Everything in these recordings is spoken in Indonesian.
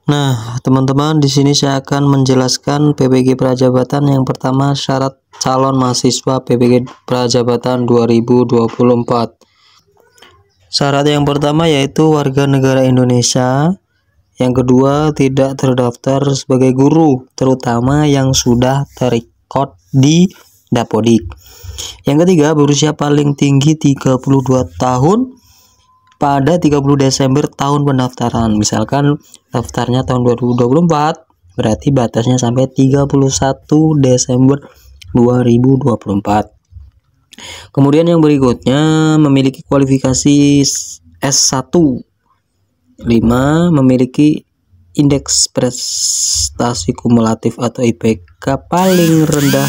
Nah, teman-teman, di sini saya akan menjelaskan PPG Prajabatan. Yang pertama, syarat calon mahasiswa PPG Prajabatan 2024. Syarat yang pertama yaitu warga negara Indonesia. Yang kedua, tidak terdaftar sebagai guru, terutama yang sudah terrecord di Dapodik. Yang ketiga, berusia paling tinggi 32 tahun pada 30 Desember tahun pendaftaran. Misalkan daftarnya tahun 2024, berarti batasnya sampai 31 Desember 2024. Kemudian yang berikutnya, memiliki kualifikasi S1. 5. Memiliki indeks prestasi kumulatif atau IPK paling rendah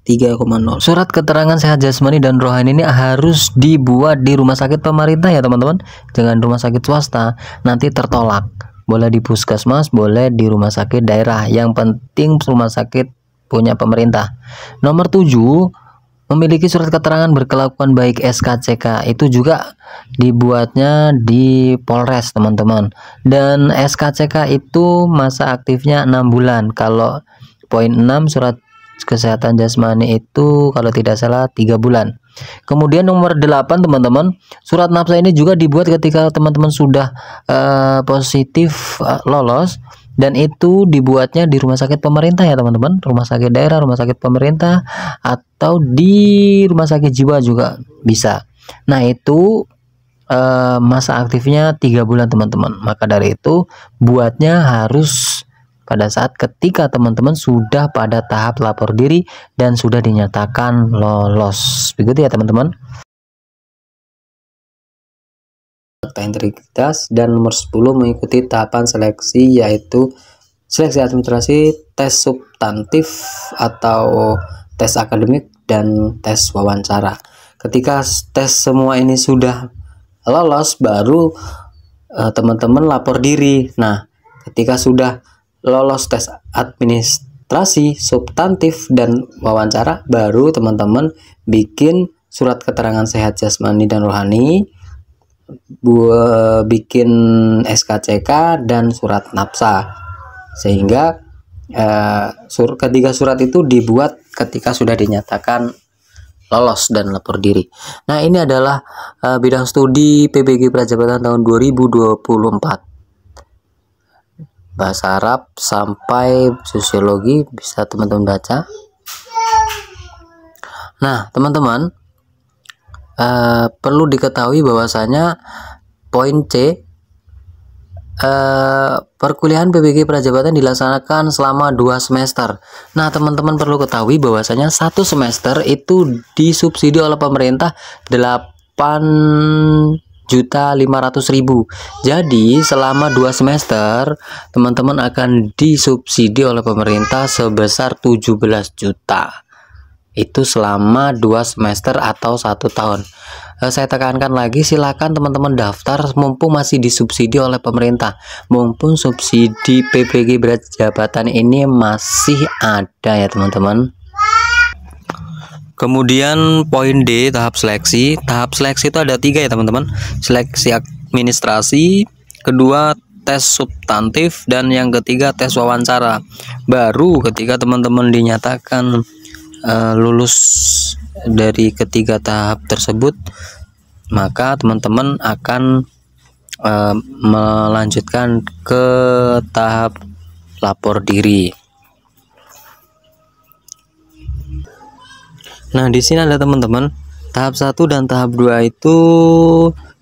3,0. Surat keterangan sehat jasmani dan rohani ini harus dibuat di rumah sakit pemerintah ya teman-teman, jangan rumah sakit swasta, nanti tertolak. Boleh di puskesmas, boleh di rumah sakit daerah, yang penting rumah sakit punya pemerintah. Nomor 7, memiliki surat keterangan berkelakuan baik SKCK, itu juga dibuatnya di Polres teman-teman. Dan SKCK itu masa aktifnya 6 bulan. Kalau poin 6 surat kesehatan jasmani itu kalau tidak salah 3 bulan. Kemudian nomor 8 teman-teman, surat nafsa ini juga dibuat ketika teman-teman sudah positif lolos, dan itu dibuatnya di rumah sakit pemerintah ya teman-teman, rumah sakit daerah, rumah sakit pemerintah, atau di rumah sakit jiwa juga bisa. Nah itu masa aktifnya 3 bulan teman-teman. Maka dari itu buatnya harus pada saat ketika teman-teman sudah pada tahap lapor diri dan sudah dinyatakan lolos. Begitu ya teman-teman. Integritas. Dan nomor 10, mengikuti tahapan seleksi, yaitu seleksi administrasi, tes substantif atau tes akademik, dan tes wawancara. Ketika tes semua ini sudah lolos, baru teman-teman lapor diri. Nah, ketika sudah lolos tes administrasi, substantif, dan wawancara, baru teman-teman bikin surat keterangan sehat jasmani dan rohani, bikin SKCK dan surat nafsa, sehingga ketiga surat itu dibuat ketika sudah dinyatakan lolos dan lapor diri. Nah, ini adalah bidang studi PPG Prajabatan tahun 2024. Bahasa Arab sampai sosiologi bisa teman-teman baca. Nah teman-teman, perlu diketahui bahwasanya poin C, perkuliahan PPG Prajabatan dilaksanakan selama 2 semester. Nah teman-teman perlu ketahui bahwasanya 1 semester itu disubsidi oleh pemerintah 8.500.000. Jadi selama 2 semester teman-teman akan disubsidi oleh pemerintah sebesar 17 juta. Itu selama 2 semester atau 1 tahun. Saya tekankan lagi, silakan teman-teman daftar mumpung masih disubsidi oleh pemerintah, mumpung subsidi PPG Prajabatan ini masih ada ya teman-teman. Kemudian poin D, tahap seleksi. Tahap seleksi itu ada 3 ya teman-teman. Seleksi administrasi, kedua tes substantif, dan yang ketiga tes wawancara. Baru ketika teman-teman dinyatakan lulus dari ketiga tahap tersebut, maka teman-teman akan melanjutkan ke tahap lapor diri. Nah, di sini ada teman-teman, tahap 1 dan tahap 2 itu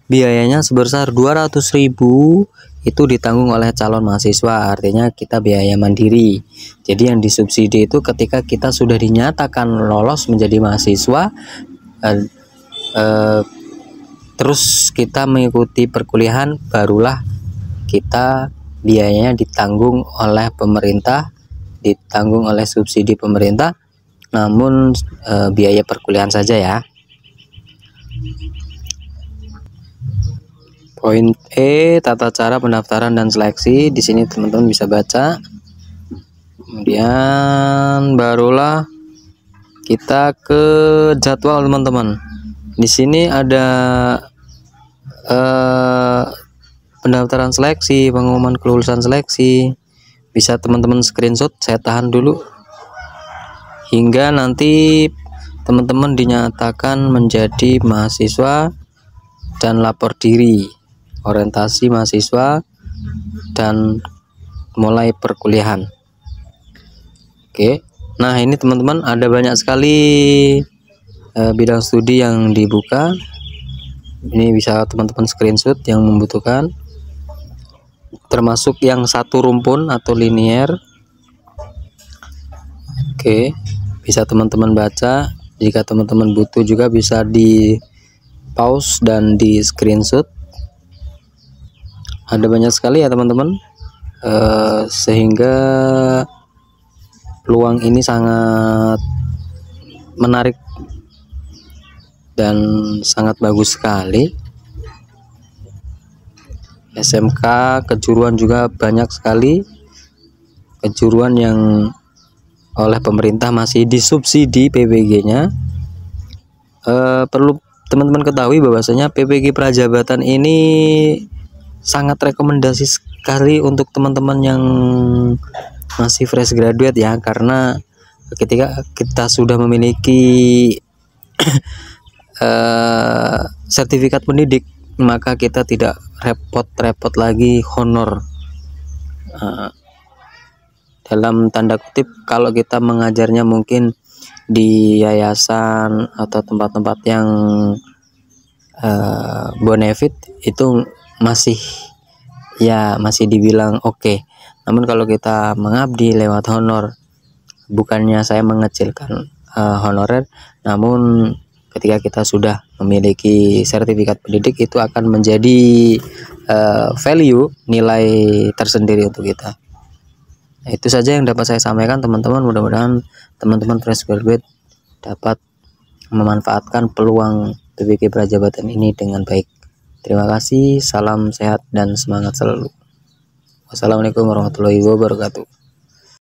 biayanya sebesar 200.000, itu ditanggung oleh calon mahasiswa, artinya kita biaya mandiri. Jadi yang disubsidi itu ketika kita sudah dinyatakan lolos menjadi mahasiswa, terus kita mengikuti perkuliahan, barulah kita biayanya ditanggung oleh pemerintah, ditanggung oleh subsidi pemerintah, namun biaya perkuliahan saja ya. Poin E, tata cara pendaftaran dan seleksi. Di sini teman-teman bisa baca. Kemudian barulah kita ke jadwal teman-teman. Di sini ada pendaftaran seleksi, pengumuman kelulusan seleksi, bisa teman-teman screenshot. Saya tahan dulu hingga nanti teman-teman dinyatakan menjadi mahasiswa dan lapor diri, orientasi mahasiswa dan mulai perkuliahan. Oke, nah ini teman-teman ada banyak sekali bidang studi yang dibuka. Ini bisa teman-teman screenshot yang membutuhkan, termasuk yang satu rumpun atau linier. Oke, bisa teman-teman baca. Jika teman-teman butuh juga bisa di pause dan di screenshot. Ada banyak sekali ya teman-teman, sehingga peluang ini sangat menarik dan sangat bagus sekali. SMK kejuruan juga banyak sekali, kejuruan yang oleh pemerintah masih disubsidi PPG-nya. Perlu teman-teman ketahui bahwasanya PPG Prajabatan ini sangat rekomendasi sekali untuk teman-teman yang masih fresh graduate ya, karena ketika kita sudah memiliki sertifikat pendidik, maka kita tidak repot-repot lagi honor. Dalam tanda kutip, kalau kita mengajarnya mungkin di yayasan atau tempat-tempat yang bonefit, itu masih dibilang oke. Namun kalau kita mengabdi lewat honor, bukannya saya mengecilkan honorer, namun ketika kita sudah memiliki sertifikat pendidik, itu akan menjadi value, nilai tersendiri untuk kita. Nah, itu saja yang dapat saya sampaikan teman-teman. Mudah-mudahan teman-teman fresh graduate dapat memanfaatkan peluang PPG Prajabatan ini dengan baik. Terima kasih, salam sehat dan semangat selalu. Wassalamualaikum warahmatullahi wabarakatuh.